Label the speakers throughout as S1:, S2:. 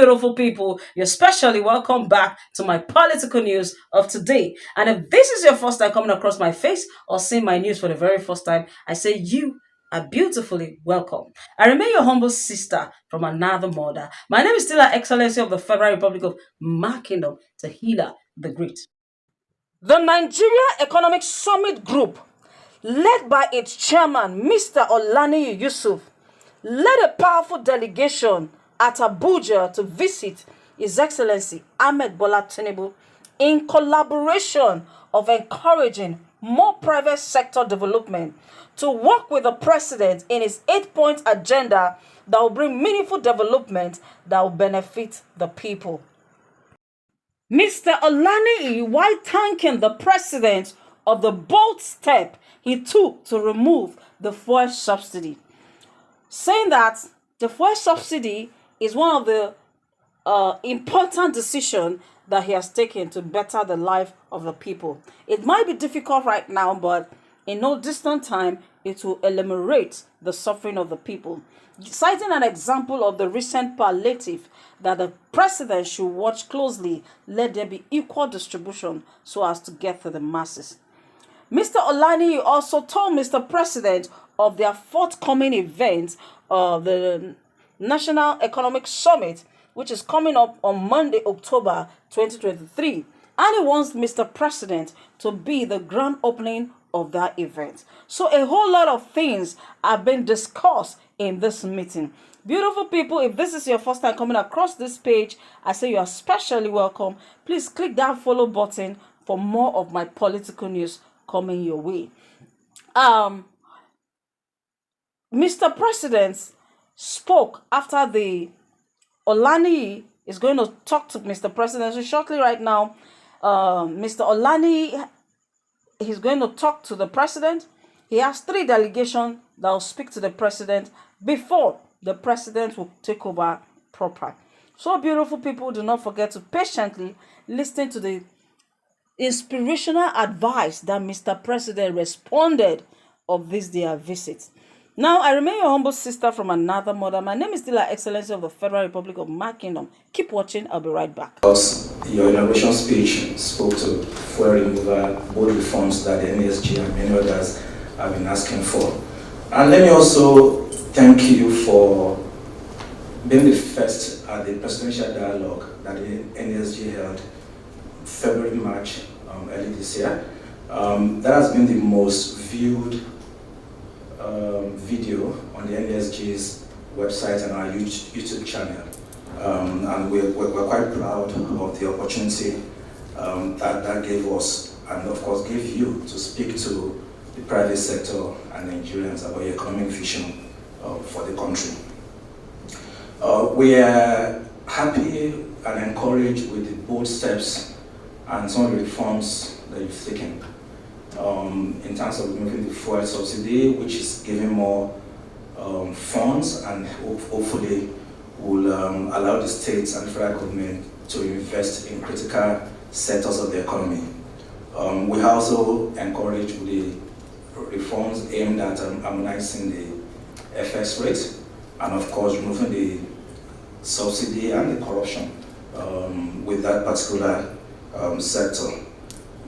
S1: beautiful people. You're especially welcome back to my political news of today. And if this is your first time coming across my face or seeing my news for the very first time, I say you are beautifully welcome. I remain your humble sister from another mother. My name is still Her Excellency of the Federal Republic of my kingdom, Tahila the Great. The Nigeria Economic Summit Group, led by its chairman, Mr. Olaniyi Yusuf, led a powerful delegation at Abuja to visit His Excellency Ahmed Bola Tinubu in collaboration of encouraging more private sector development to work with the president in his 8-point agenda that will bring meaningful development that will benefit the people. Mr. Olaniyi, while thanking the president of the bold step he took to remove the fuel subsidy, saying that the fuel subsidy is one of the important decisions that he has taken to better the life of the people. It might be difficult right now, but in no distant time, it will eliminate the suffering of the people. Citing an example of the recent palliative that the president should watch closely, let there be equal distribution so as to get to the masses. Mr. Olaniyi also told Mr. President of their forthcoming event of the National Economic Summit, which is coming up on Monday, October 2023. And he wants Mr. President to be the grand opening of that event. So a whole lot of things have been discussed in this meeting. Beautiful people, if this is your first time coming across this page, I say you are especially welcome. Please click that follow button for more of my political news coming your way. Mr. President spoke after the Olaniyi is going to talk to Mr. President. So shortly right now, Mr. Olaniyi, he's going to talk to the president. He has 3 delegations that will speak to the president before the president will take over proper. So beautiful people, do not forget to patiently listen to the inspirational advice that Mr. President responded of this their visit. Now, I remain your humble sister from another mother. My name is still Her Excellency of the Federal Republic of my kingdom. Keep watching. I'll be right back.
S2: Because your inauguration speech spoke to fuel removal, both reforms that the NSG and many others have been asking for. And let me also thank you for being the first at the presidential dialogue that the NSG held February, March, early this year. That has been the most viewed video on the NSG's website and our YouTube channel. And we're quite proud of the opportunity that gave us, and of course gave you, to speak to the private sector and Nigerians about your economic vision for the country. We are happy and encouraged with the bold steps and some of the reforms that you've taken in terms of removing the fuel subsidy, which is giving more funds and hopefully will allow the states and federal government to invest in critical sectors of the economy. We are also encouraged with the reforms aimed at harmonizing the FX rate and of course removing the subsidy and the corruption with that particular sector.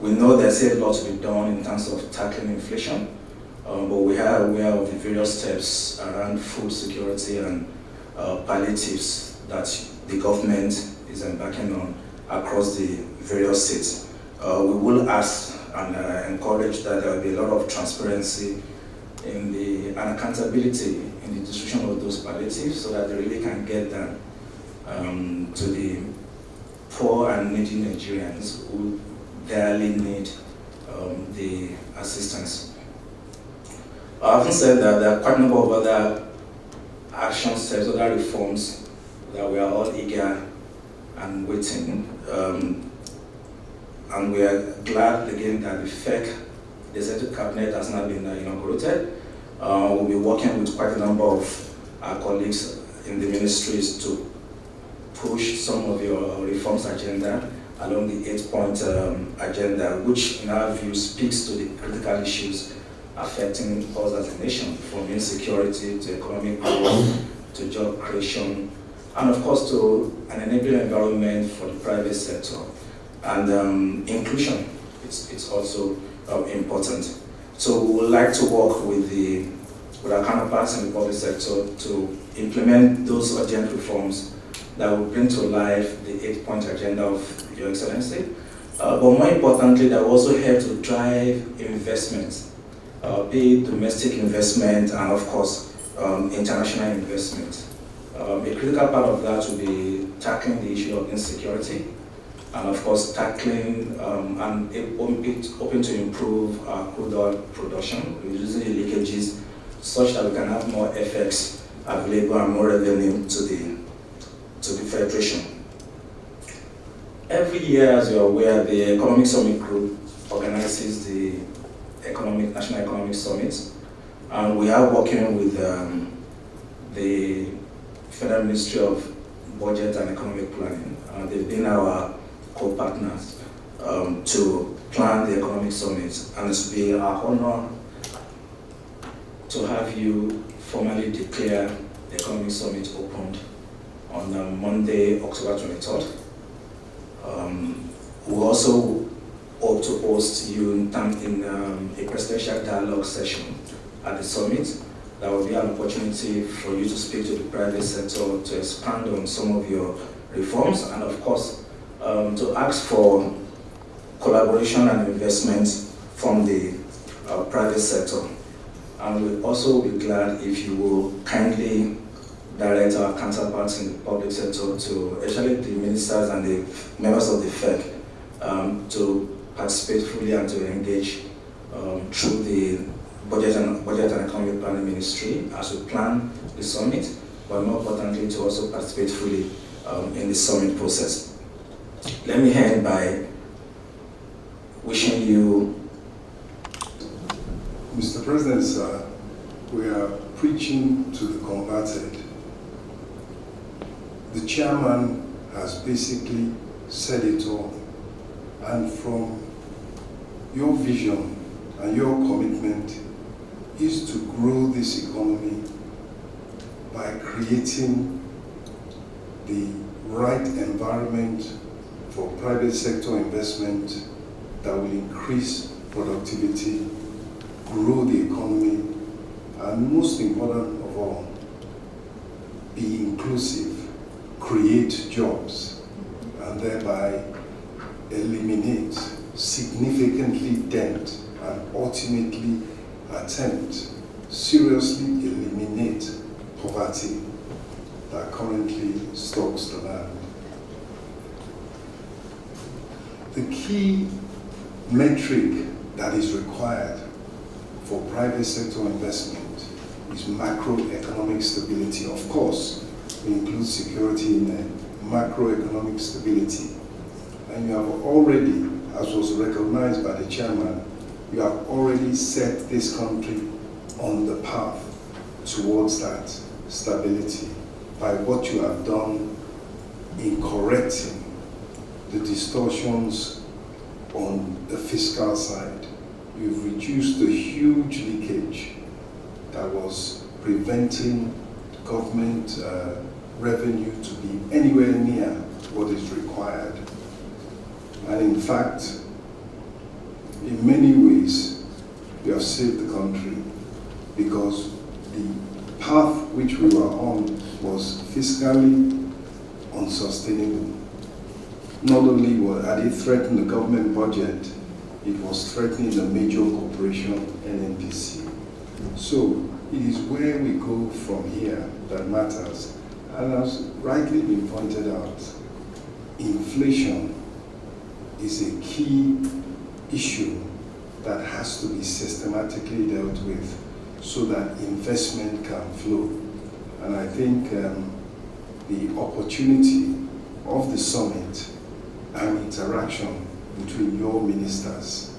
S2: We know there's a lot to be done in terms of tackling inflation, but we are aware of the various steps around food security and palliatives that the government is embarking on across the various states. We will ask and encourage that there will be a lot of transparency and accountability in the distribution of those palliatives so that they really can get them to the poor and needy Nigerians who barely need the assistance. Having said that, there are quite a number of other action steps, other reforms that we are all eager and waiting. And we are glad again that the FEC, the Executive Cabinet, has now been inaugurated. We'll be working with quite a number of our colleagues in the ministries to push some of your reforms agenda along the 8-point agenda, which in our view speaks to the critical issues affecting us as a nation, from insecurity to economic growth to job creation and of course to an enabling environment for the private sector. And inclusion, it's also important. So we would like to work with our counterparts in the public sector to implement those urgent reforms that will bring to life the 8-point agenda of Your Excellency. But more importantly, that will also help to drive investment, be it domestic investment and of course international investment. A critical part of that will be tackling the issue of insecurity, and of course tackling and hoping to improve our crude oil production, reducing the leakages such that we can have more FX available and more revenue to the Federation. Every year, as you're aware, the Economic Summit Group organizes the National Economic Summit, and we are working with the Federal Ministry of Budget and Economic Planning. They've been our co-partners to plan the Economic Summit, and it's been our honor to have you formally declare the Economic Summit opened on Monday, October 23rd. We also hope to host you in a presidential dialogue session at the summit. That will be an opportunity for you to speak to the private sector, to expand on some of your reforms, and of course, to ask for collaboration and investment from the private sector. And we'll also be glad if you will kindly direct our counterparts in the public sector to, especially the ministers and the members of the FEC, to participate fully and to engage through the Budget and Economic Planning Ministry as we plan the summit, but more importantly to also participate fully in the summit process. Let me end by wishing you.
S3: Mr. President, sir, we are preaching to the converted. The chairman has basically said it all, and from your vision and your commitment is to grow this economy by creating the right environment for private sector investment that will increase productivity, grow the economy, and most important of all, be inclusive, create jobs, and thereby eliminate, significantly dent, and ultimately attempt, seriously eliminate poverty that currently stalks the land. The key metric that is required for private sector investment is macroeconomic stability. Of course, we include security in there, macroeconomic stability. And you have already, as was recognized by the chairman, you have already set this country on the path towards that stability by what you have done in correcting the distortions on the fiscal side. You've reduced the huge leakage that was preventing government revenue to be anywhere near what is required. And in fact, in many ways, we have saved the country because the path which we were on was fiscally unsustainable. Not only had it threatened the government budget, it was threatening the major corporation, NNPC. So it is where we go from here that matters. And as rightly been pointed out, inflation is a key issue that has to be systematically dealt with so that investment can flow. And I think the opportunity of the summit and interaction between your ministers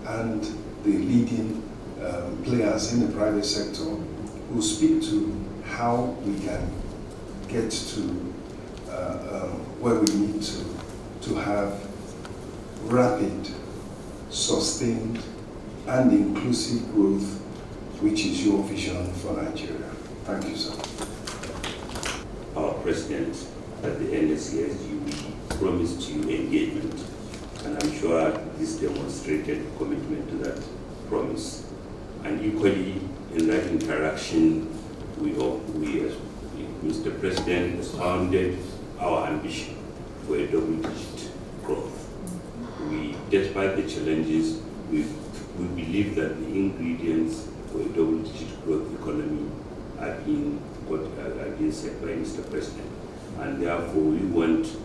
S3: and the leading players in the private sector will speak to how we can get to where we need to have rapid, sustained, and inclusive growth, which is your vision for Nigeria. Thank you, sir.
S4: President at the NSCSG, we promised you engagement, and I'm sure this demonstrated commitment to that promise. And equally, in that interaction, we as Mr. President expounded our ambition for a double-digit growth. Despite the challenges, we believe that the ingredients for a double-digit growth economy are being set by Mr. President. And therefore, we want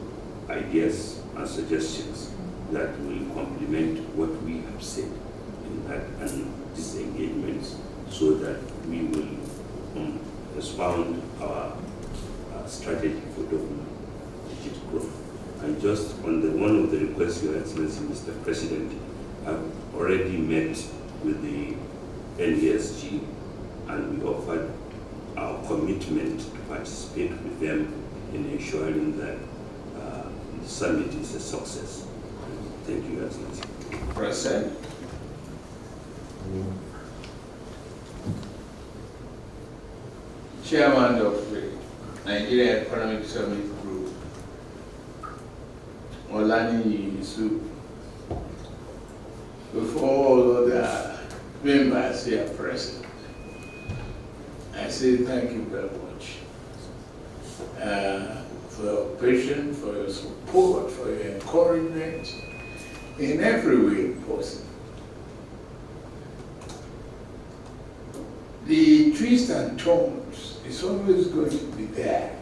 S4: ideas and suggestions that will complement what we have said in that and these engagements, so that we will expound our strategy for double-digit growth. And just on one of the requests, Your Excellency, Mr. President, I've already met with the NESG, and we offered our commitment to participate with them in ensuring that the summit is a success. Thank you, Your Excellency.
S5: President. Chairman of the Nigeria Economic Summit Group, Olani Yusuf, before all other members here present, I say thank you very much for your patience, for your support, for your encouragement in every way possible. The twists and turns is always going to be there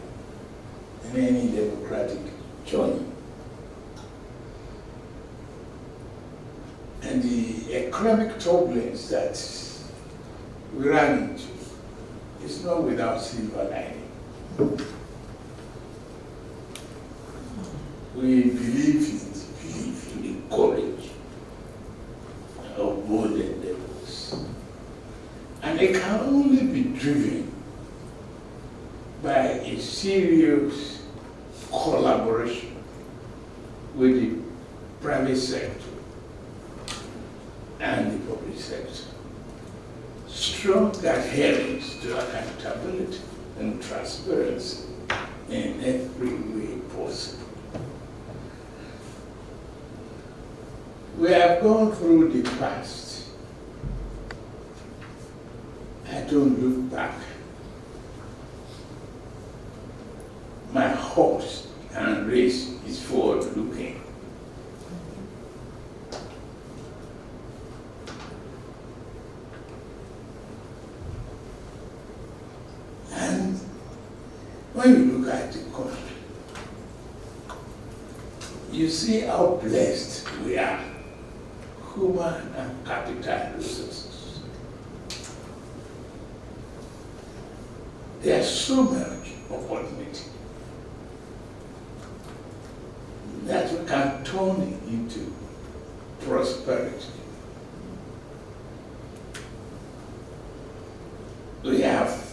S5: in any democratic journey. And the economic turbulence that we ran into is not without silver lining. We believe in the courage of bold endeavors. And it can only be driven by a serious collaboration with the private sector and the public sector. Strong adherence to accountability and transparency in every way possible. We have gone through the past. I don't look back. My horse and race is forward looking. And when you look at the country, you see how blessed we are, human and capital resources. There's so much opportunity that we can turn it into prosperity. We have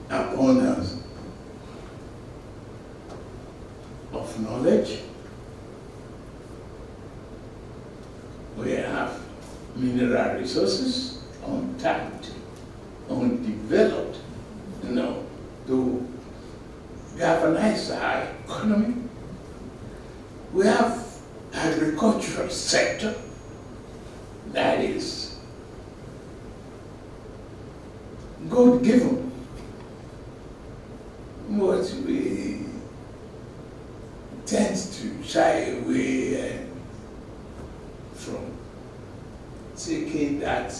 S5: abundance of knowledge. We have mineral resources untapped, undeveloped, to galvanize our economy. We have agricultural sector that is God-given. But we tend to shy away from taking that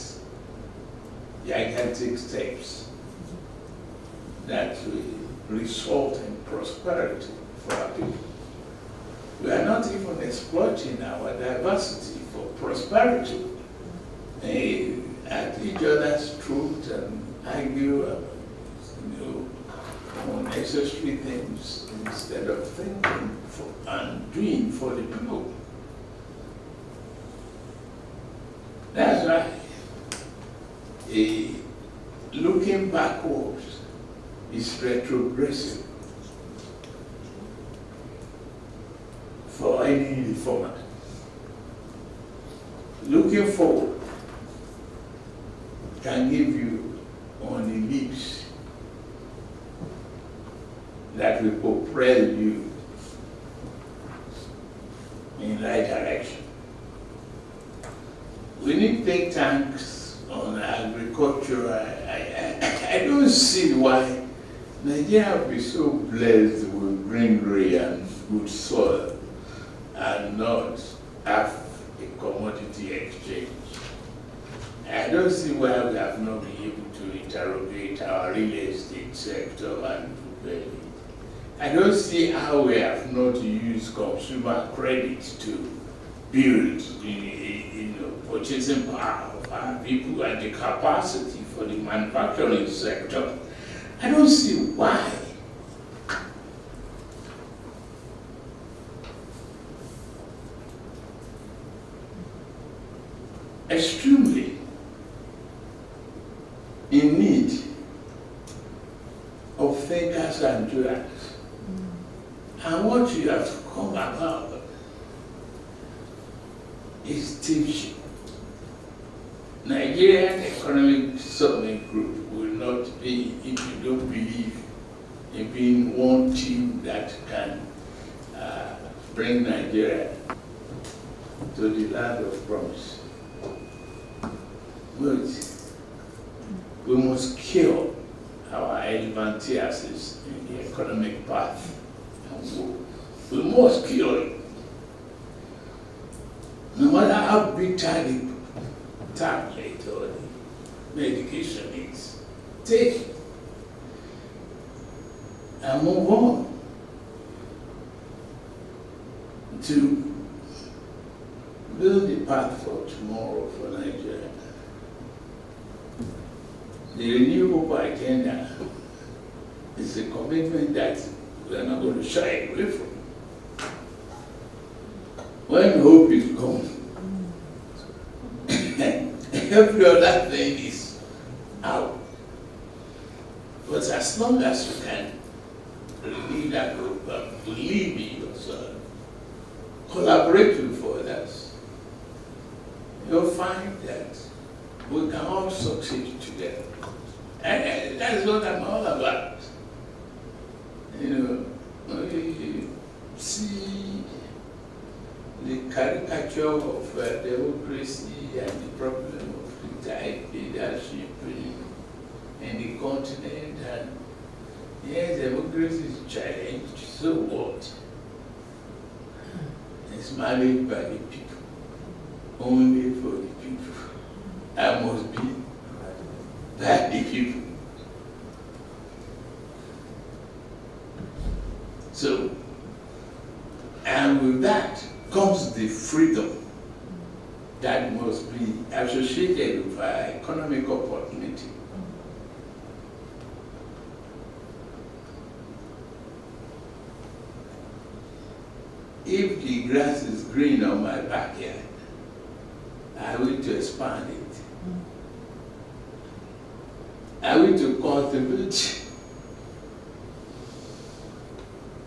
S5: gigantic steps that will result in prosperity for our people. We are not even exploiting our diversity for prosperity. At each other's throat and argue unnecessary things instead of thinking and doing for the people. That's why looking backwards is retrogressive for any reformer. Looking forward can give you on the lips that will propel you in the right direction. We need think tanks on agriculture. I don't see why Nigeria will be so blessed with greenery and good soil and not have a commodity exchange. I don't see why we have not been able to interrogate our real estate sector and prepare it. I don't see how we have not used consumer credit to build purchasing power of our people and the capacity for the manufacturing sector. I don't see why. Extremely in need of thinkers and doers. And what you have come about is teaching. Nigerian Economic Summit Group will not be, if you don't believe in being one team that can bring Nigeria to the land of promise. But we must kill our elephantiasis in the economic path. And we must kill it. No matter how bitter the tablet or the medication is, take it and move on to build the path for tomorrow for Nigeria. The renewable agenda is a commitment that we are not going to shy away from. When hope is gone, every other thing is out. But as long as you can relieve that hope and believe in yourself, collaborate with others, you'll find that we can all succeed together. And that's what I'm all about. You see the caricature of democracy and the problem of retired leadership in the continent, and yes, democracy is challenged, so what? It's managed by the people, only for the people. I must be by the people. So, and with that comes the freedom that must be associated with our economic opportunity. If the grass is green on my backyard, I will to expand it. I will to cultivate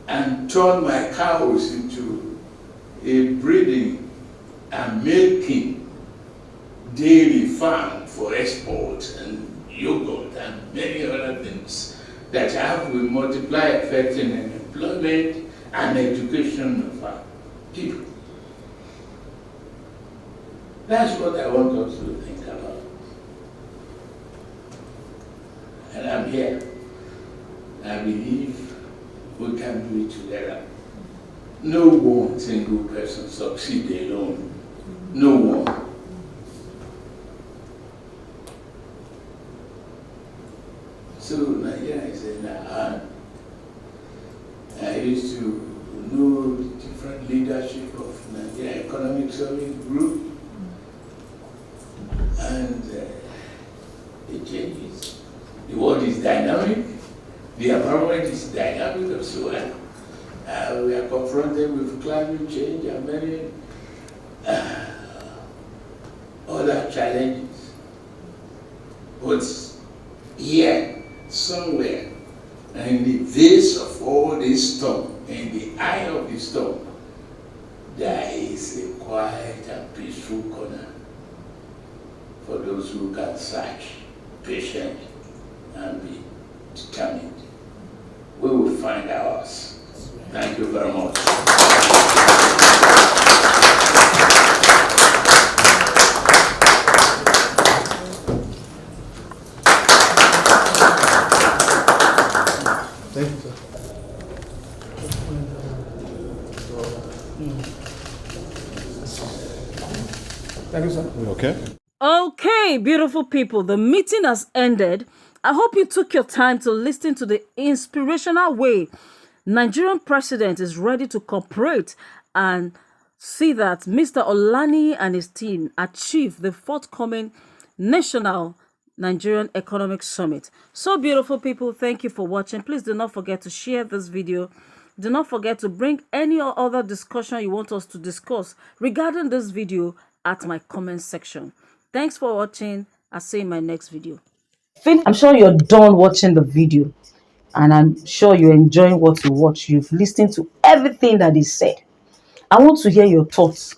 S5: and turn my cows into a breeding and milking dairy farm for export and yogurt and many other things that have will multiply effect in employment and education of our people. That's what I want us to think about. And I'm here. I believe we can do it together. No one single person succeed alone. No one. So Nigeria is in our hand. I used to know the different leadership of Nigeria Economic Summit Group, and it changes. The world is dynamic. The environment is dynamic as well. We are confronted with climate change and many other challenges. But here, somewhere, in the face of all this storm, in the eye of the storm, there is a quiet and peaceful corner for those who can search, patient, and be determined. We will find ours. Thank you very much.
S3: Thank you, sir. Thank you, sir. Okay.
S1: Okay, beautiful people, the meeting has ended. I hope you took your time to listen to the inspirational way Nigerian president is ready to cooperate and see that Mr. Olani and his team achieve the forthcoming National Nigerian Economic Summit. So beautiful people, thank you for watching. Please do not forget to share this video. Do not forget to bring any or other discussion you want us to discuss regarding this video at my comment section. Thanks for watching. I'll see you in my next video. I'm sure you're done watching the video and I'm sure you're enjoying what you watch. You've listened to everything that is said. I want to hear your thoughts.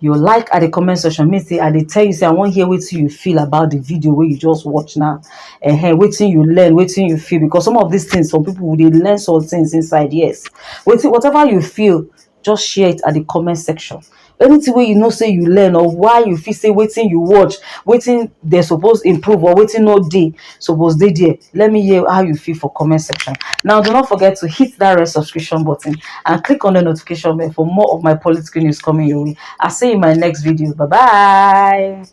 S1: Your like at the comment section means say I dey tell you say I want hear wetin you feel about the video where you just watch now. Wetin you learn, wetin you feel, because some of these things some people they learn some things inside. Yes, whatever you feel, just share it at the comment section. Anything where you know say you learn or why you feel say waiting you watch, waiting they're supposed improve or waiting no day suppose they there. Let me hear how you feel for comment section. Now do not forget to hit that red subscription button and click on the notification bell for more of my political news coming your way. I'll see you in my next video. Bye bye.